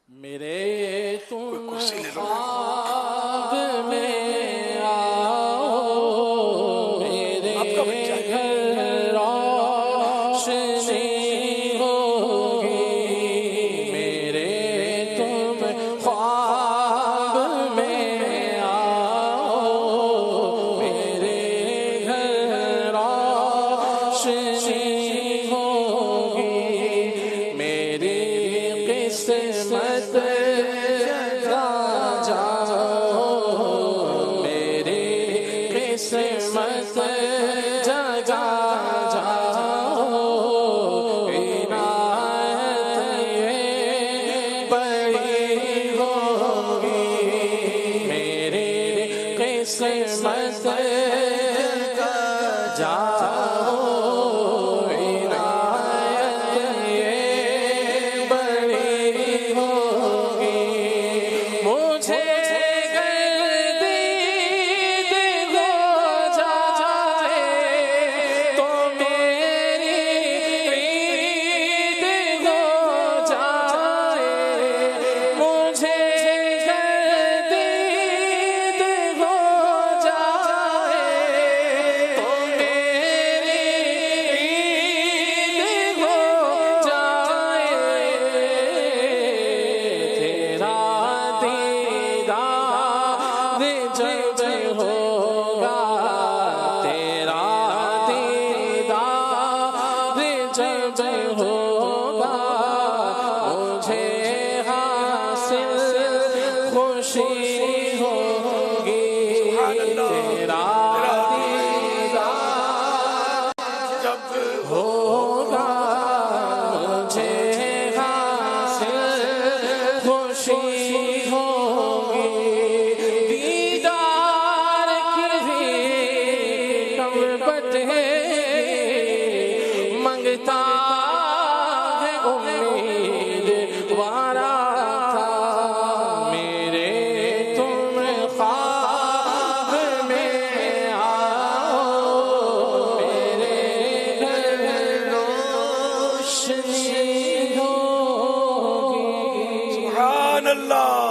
میرے تم خواب میں آؤ، میرے گھر روشنی ہوگی، میرے تم خواب میں آؤ، میرے گھر روشنی ہوگی، میری قسمت جگا جاؤ، میری قسمت جگا جاؤ، عنایت یہ بڑی ہوگی، میری قسمت جگا جاؤ، جب ہوگا تیرا دیدار، جب ہوگا مجھے حاصل خوشی ہوگی، تیرا دیدار جب ہوگا مجھے حاصل خوشی ہوگی، منگتا ہے امید وارا تھا، میرے تم خواب میں آؤ، میرے گھر روشنی ہوگی۔ سبحان اللہ۔